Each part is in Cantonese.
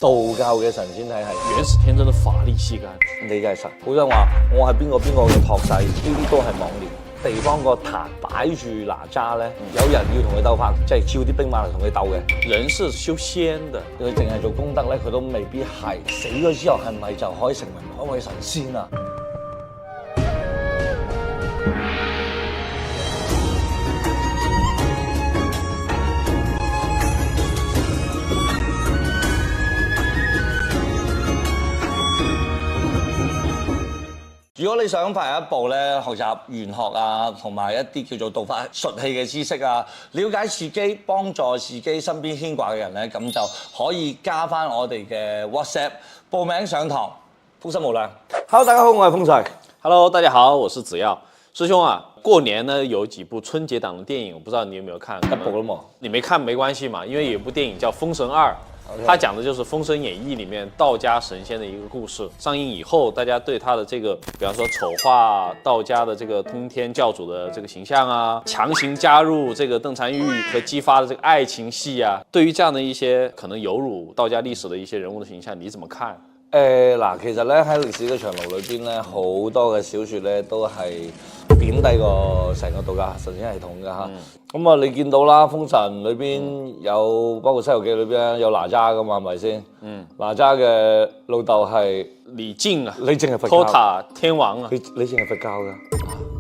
道教嘅神仙體系，元始天真的法力吸干。你就係神。好多人話我係邊個嘅託世，呢啲都係妄念。地方個壇擺住哪吒咧，有人要同佢鬥法，即係召啲兵馬嚟同佢鬥嘅。人是修仙的，佢淨係做功德咧，佢都未必係。死咗之後係咪就可以成為某一位神仙啊？如果你想快一步咧，學習玄學啊，同埋一啲叫做道法術器嘅知識啊，了解自己，幫助自己身邊牽掛嘅人咧，咁就可以加翻我哋嘅 WhatsApp 報名上堂，福生無量。Hello， 大家好，我係風水。Hello， 大家好，我是子耀。師兄啊，過年呢有幾部春節檔的電影，我不知道你有沒有看？一部啦嘛。你沒看沒關係嘛，因為有部電影叫《封神二》。它講的就是《封神演義》裡面道家神仙的一個故事。上映以後，大家對他的這個，比方說醜化道家的這個通天教主的這個形象啊，強行加入這個鄧嬋玉和姬發的這個愛情戲啊，對於這樣的一些可能有辱道家歷史的一些人物的形象，你怎麼看？嗱，其實咧喺歷史嘅長路裏邊咧，好多嘅小説咧都係貶低個成個道教神仙系統嘅嚇。咁啊，你見到啦，《封神》裏邊有包括《西遊記》裏邊有哪吒噶嘛，係咪先？哪吒嘅老豆係李靖啊，李靖係佛教。托塔天王啊，李靖係佛教㗎。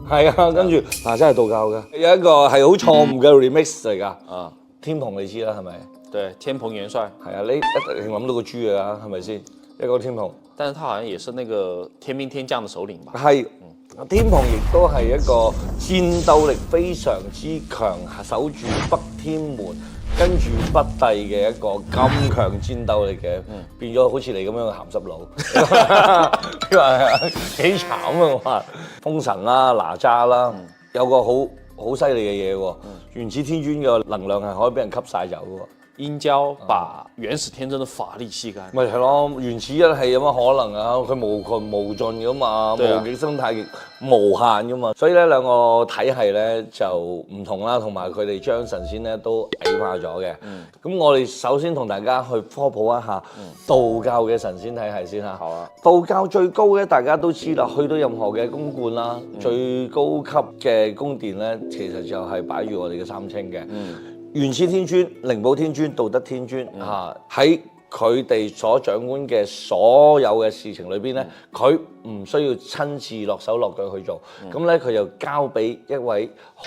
係啊，跟住哪吒係道教㗎。有一個係好錯誤嘅 remix 嚟㗎。啊，天蓬你知啦，係咪？對，天蓬元帥。係啊，你一定諗到個豬㗎，係咪先？一個天蓬，但是他好像也是那個天兵天將的首領吧？係，天蓬亦都係一個戰鬥力非常之強，守住北天門，跟住北帝嘅一個咁強戰鬥力嘅，變咗好似你咁樣嘅鹹濕佬，佢話幾慘啊！我話封神啦、哪吒啦，有個好犀利嘅嘢喎，元始天尊嘅能量係可以俾人吸晒走嘅喎。殷郊把元始天真的法力吸乾，咪係咯，原始一係有乜可能啊？佢無窮無盡噶嘛，無極生態極無限噶嘛，所以咧兩個體系咧就唔同啦，同埋佢哋將神仙咧都矮化咗嘅。咁我哋首先同大家去科普一下道教嘅神仙體系先嚇。好啊。道教最高咧，大家都知啦，去到任何嘅宮觀啦，最高級嘅宮殿咧，其實就係擺住我哋嘅三清嘅。元始天尊、靈寶天尊、道德天尊嚇，喺佢哋所掌管嘅所有嘅事情裏邊咧，佢唔需要親自落手落腳去做，咁咧佢就交俾一位好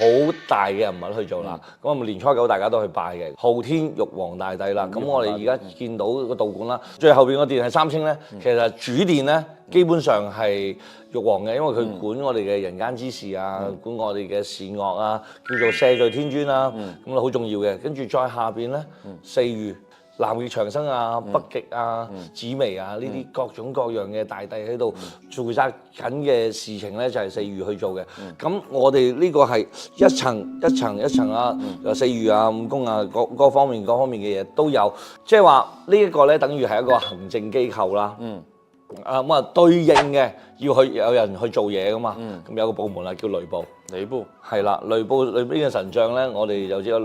大嘅人物去做啦。咁年初九大家都去拜嘅，昊天玉皇大帝啦。咁我哋而家見到個道館啦，最後邊個殿係三清咧，其實主殿咧基本上係玉皇嘅，因為佢管我哋嘅人間之事啊，管我哋嘅善惡啊，叫做赦罪天尊啦，咁啊好重要嘅。跟住再下邊咧，四御。南極長生啊、北極啊、紫微啊呢啲各種各樣嘅大帝喺度負責緊嘅事情咧，就係四御去做嘅。咁我哋呢個係一層一層一層啊，四御啊、五宮啊，各方面嘅嘢都有。即係話呢一個咧，等於係一個行政機構啦。咁啊對應嘅要去有人去做嘢噶嘛。咁有個部門啦，叫雷部。雷部係啦，雷部裏邊嘅神將咧，我哋就知道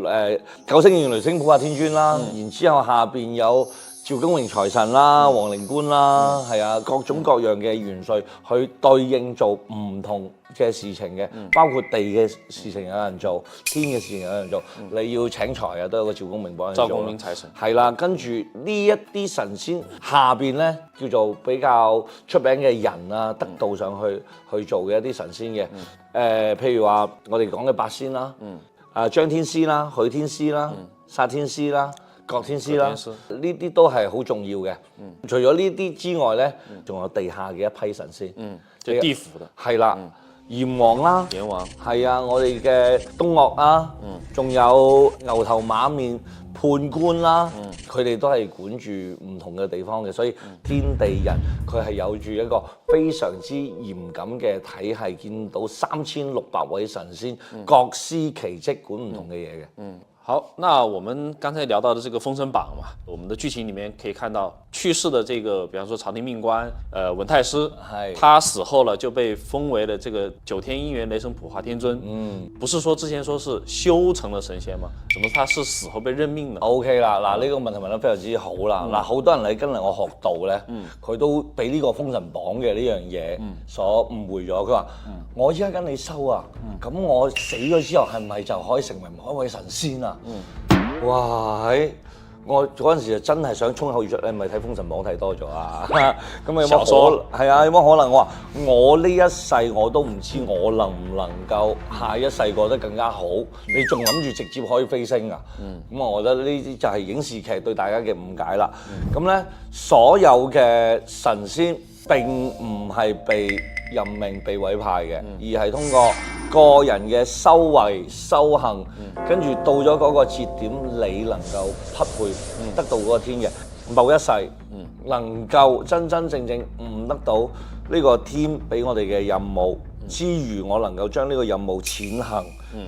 九星玄雷星普化天尊啦，然之後下邊有趙公榮財神啦、王靈官啦，係啊，各種各樣嘅元帥去對應做唔同嘅事情嘅，包括地嘅事情有人做，天嘅事情有人做，你要請財啊，都有個趙公明幫人做。趙公明財神係啦，跟住呢一啲神仙下邊咧叫做比較出名嘅人啊，得道上去做嘅一啲神仙嘅，譬如話我哋講嘅八仙啦，張天師啦、許天師啦、殺天師啦。各天師啦，呢啲都係好重要嘅。除咗呢啲之外咧，仲有地下嘅一批神仙，即係地府嘅。係啦，閻王啦，閻王係啊，我哋嘅東嶽啊，仲有牛頭馬面判官啦，佢哋都係管住唔同嘅地方嘅，所以天地人佢係有住一個非常之嚴謹嘅體系，見到3600位神仙各司其職，管唔同嘅嘢嘅。好，那我们刚才聊到的这个《封神榜》嘛，我们的剧情里面可以看到去世的这个，比方说朝廷命官，文太师，他死后了就被封为了这个九天应元雷神普化天尊。不是说之前说是修成了神仙嗎？怎麼他是死後被任命呢 ？OK 啦，嗱呢個問題問得非常之好啦。嗱好多人嚟跟嚟我學道咧，佢都俾呢個《封神榜》嘅呢樣嘢所誤會咗。佢話：我依家跟你修啊，咁我死咗之後係咪就可以成為某一位神仙啊？哇！我嗰陣時就真係想衝口而出，你咪睇《封神榜》睇多咗啊？咁有乜可係啊？有乜可能？我話我呢一世我都唔知我能唔能夠下一世過得更加好，你仲諗住直接可以飛升啊？咁我覺得呢啲就係影視劇對大家嘅誤解啦。咁咧，所有嘅神仙並唔係被任命、被委派嘅，而係通過個人嘅修為、修行，跟住到咗嗰個節點，你能夠匹配得到嗰個天嘅某一世，能夠真真正正悟得到呢個天俾我哋嘅任務之餘，我能夠將呢個任務踐行，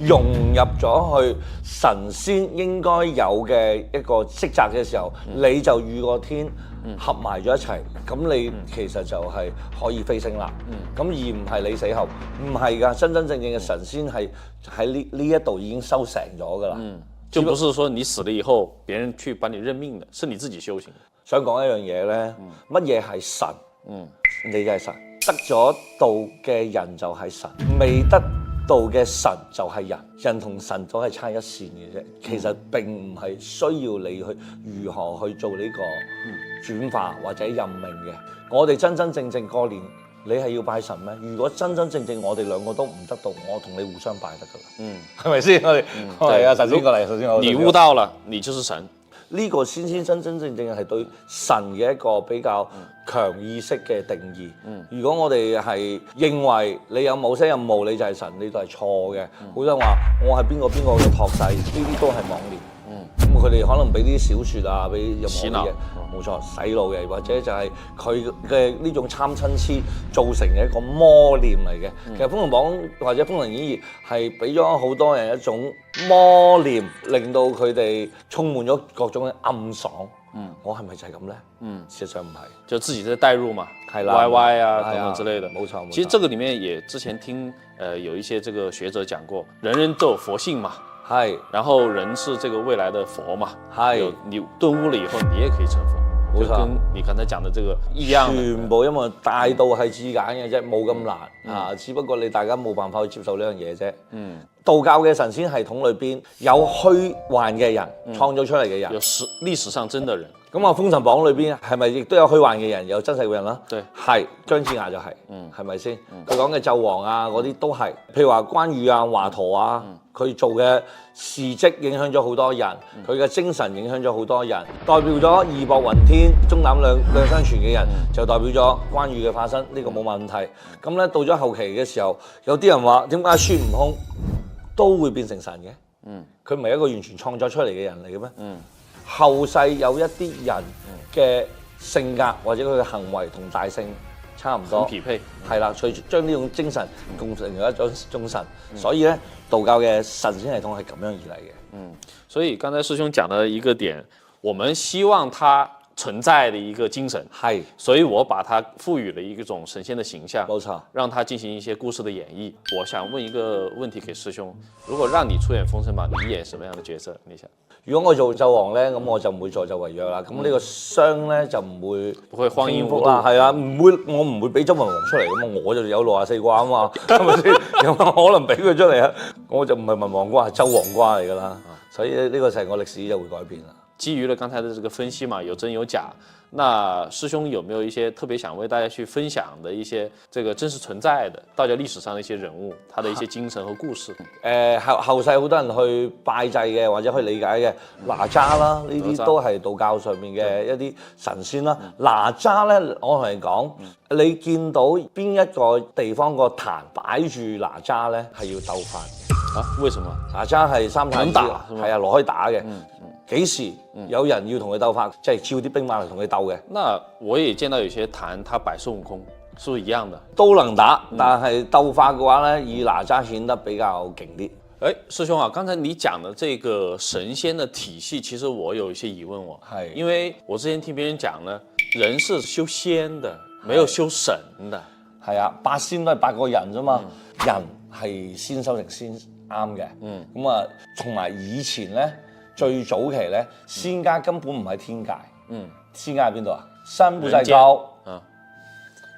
融入咗去神仙應該有嘅一個職責嘅時候，你就與個天合埋咗一齊，咁你其實就係可以飛升啦。咁而唔係你死後，唔係㗎，真真正正嘅神仙係喺呢一度已經修成咗㗎啦。就不是說你死了以後，別人去把你任命的，是你自己修行。想講一樣嘢咧，乜嘢係神？你就係神。得咗道嘅人就係神，未得道嘅神就係人。人同神都係差一線嘅啫，其實並唔係需要你去如何去做呢個轉化或者任命嘅。我哋真真正正過年，你係要拜神咩？如果真真正正我哋兩個都唔得到，我同你互相拜得㗎啦。係咪先？我哋係啊，神仙過嚟，首先我你悟到了，你就是神。呢個先真真正正係對神嘅一個比較強意識嘅定義。如果我哋係認為你有某些任務你就係神，你都係錯嘅。好多人話我係邊個嘅託世，呢啲都係妄念。咁佢哋可能俾啲小説啊，俾任何嘢，冇錯，洗腦嘅，或者就係佢嘅呢種參親痴造成嘅一個魔念嚟嘅。其實《封神榜》或者《封神演義》係俾咗好多人一種魔念，令到佢哋充滿咗各種嘅暗爽。我係咪就係咁咧？事實上唔係，就自己在代入嘛，係啦 ，YY 啊等等之類的。冇錯。其實這個裡面也之前聽有一些這個學者講過，人人都有佛性嘛。係，然後人是這個未來的佛嘛，係，你頓悟了以後，你也可以成佛，就跟你剛才講的這個一樣。全部因為大道係至簡嘅啫，冇咁難啊，只不過你大家冇辦法去接受呢樣嘢啫。道教嘅神仙系統裏邊有虛幻嘅人，創造出嚟嘅人，有歷史上真的人。咁啊，《封神榜》裏邊係咪亦都有虛幻嘅人，有真實嘅人啦？對，係姜子牙就係，係咪先？佢講嘅紂王啊，嗰啲都係，譬如話關羽啊、華佗啊，佢做嘅事蹟影響咗好多人，佢嘅精神影響咗好多人，代表咗義薄雲天、中膽兩相傳嘅人，就代表咗關羽嘅化身，呢個冇問題。咁咧到咗後期嘅時候，有啲人話點解孫悟空都會變成神嘅？佢唔係一個完全創作出嚟嘅人嚟嘅咩？後世有一啲人嘅性格或者佢嘅行為同大聖差唔多，匹配係啦，所以將呢種精神共成咗一種神，所以咧道教嘅神仙系統係咁樣而嚟嘅。所以剛才師兄講的一個點，我們希望它存在的一個精神，係，所以我把它賦予了一種神仙的形象，冇錯，讓它進行一些故事的演繹。我想問一個問題給師兄，如果讓你出演《封神榜》，你演什麼樣的角色？你想？如果我做紂王咧，咁我就唔會助紂為虐啦。咁呢個商咧就唔會荒淫無度啦，係啊，我唔會俾周文王出嚟噶嘛，我就有64卦啊嘛，係咪先？有冇可能俾佢出嚟啊？我就唔係文王卦，係周王卦嚟噶啦。所以呢個成個歷史就會改變啦。基於了剛才的這個分析嘛，有真有假。那師兄有沒有一些特別想為大家去分享的一些這個真實存在的道教歷史上的一些人物，他的一些精神和故事？後世好多人去拜祭嘅或者去理解嘅哪吒啦，呢啲都係道教上面嘅一啲神仙啦。哪吒咧，我同你講，你見到邊一個地方個壇擺住哪吒咧，係要鬥法嘅。啊？為什麼？哪吒係三太子，係啊，攞去打嘅。幾時有人要同佢鬥法，即係召啲兵馬嚟同佢鬥嘅？那我也見到有些壇，他擺孫悟空，是不是一樣的？都能打，但係鬥法嘅話咧，以哪吒顯得比較勁啲。哎，師兄啊，剛才你講的這個神仙的體系，其實我有一些疑問喎。係，因為我之前聽別人講呢，人是修仙的，沒有修神的。係啊，八仙都係8個人啫嘛，人係先修成仙啱嘅。咁啊，同埋以前咧，最早期咧，仙家根本唔喺天界。仙家喺邊度啊？山不在高。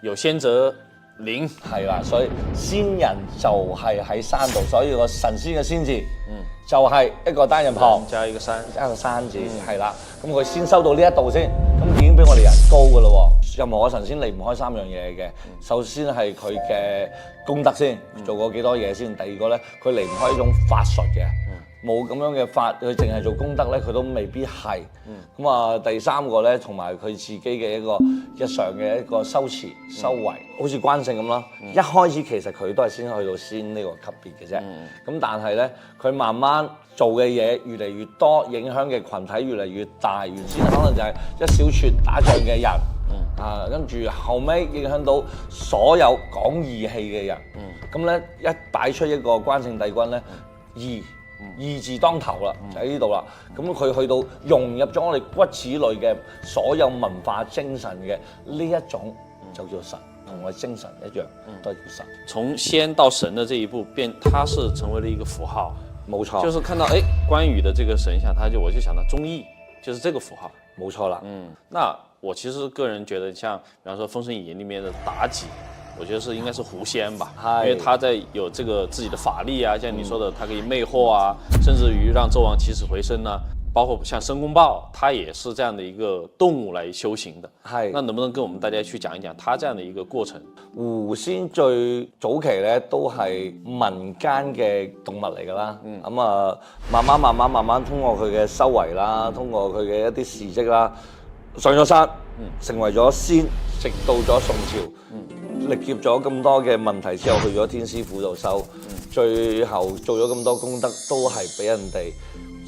有仙則靈。係啦，所以仙人就係喺山度，所以個神仙嘅仙字，就係一個單人旁加一個山，一個山字，係啦。咁佢先收到呢一度先，咁已經比我哋人高噶啦喎。任何嘅神仙離唔開3樣嘢嘅，首先係佢嘅功德先，做過幾多嘢先。第二個咧，佢離唔開一種法術嘅。冇咁樣嘅法，佢淨係做功德咧，佢都未必係。咁啊，第3個咧，同埋佢自己嘅一個日常嘅一個修持修為，好似關聖咁啦。一開始其實佢都係先去到仙呢個級別嘅啫。咁但係咧，佢慢慢做嘅嘢越嚟越多，影響嘅群體越嚟越大。原先可能就係一小撮打仗嘅人，跟住後尾影響到所有講義氣嘅人。咁咧一擺出一個關聖帝君咧，義字當頭啦，就喺呢度啦。咁佢去到融入咗我哋骨子裏嘅所有文化精神嘅呢一種，就叫神，同我哋精神一樣，都係叫神。從仙到神的這一步，它是成為了一個符號。冇錯，就是看到關羽的這個神像，我就想到忠義，就是這個符號。冇錯啦。那我其實個人覺得，像比方說《封神演義》裏面的妲己。我覺得是應該是狐仙吧，因為他在有這個自己的法力啊，像你說的，他可以魅惑啊，甚至於讓紂王起死回生啊，包括像申公豹，他也是這樣的一個動物來修行的。那能不能跟我們大家去講一講他這樣的一個過程？狐仙最早期咧都係民間嘅動物嚟㗎啦，咁啊慢慢通過佢嘅修為啦，通過佢嘅一啲事蹟啦，上咗山，成為咗仙，直到咗宋朝。歷劫咗咁多嘅問題之後，去咗天師府度修，最後做咗咁多功德，都係俾人哋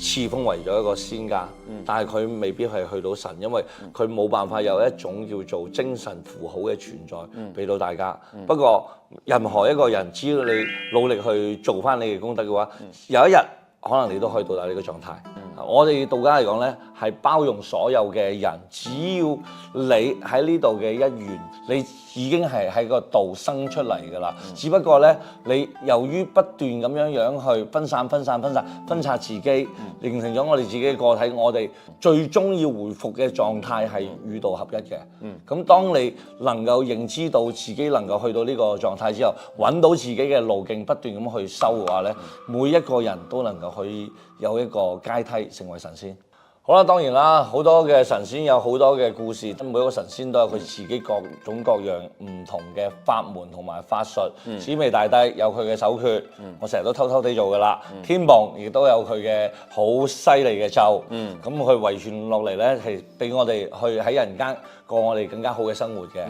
賜封為咗一個仙家。但係佢未必係去到神，因為佢冇辦法有一種叫做精神符號嘅存在俾到大家。不過任何一個人，只要你努力去做翻你嘅功德嘅話，有一日可能你都可以到達呢個狀態。我哋道家嚟講咧，係包容所有嘅人，只要你喺呢度嘅一員，你已經係喺個道生出嚟㗎啦。只不過咧，你由於不斷咁樣去分拆自己，形成咗我哋自己嘅個體。我哋最終要回復嘅狀態係與道合一嘅。咁當你能夠認知到自己能夠去到呢個狀態之後，揾到自己嘅路徑，不斷咁去修嘅話咧，每一個人都能夠可以有一個階梯成為神仙。好啦，當然啦，好多嘅神仙有好多嘅故事，每一個神仙都有佢自己各種各樣唔同嘅法門同埋法術。紫微大帝有佢嘅手訣，我成日都偷偷地做噶啦。天蓬亦都有佢嘅好犀利嘅咒，咁佢遺傳落嚟咧，係俾我哋去喺人間過我哋更加好嘅生活嘅。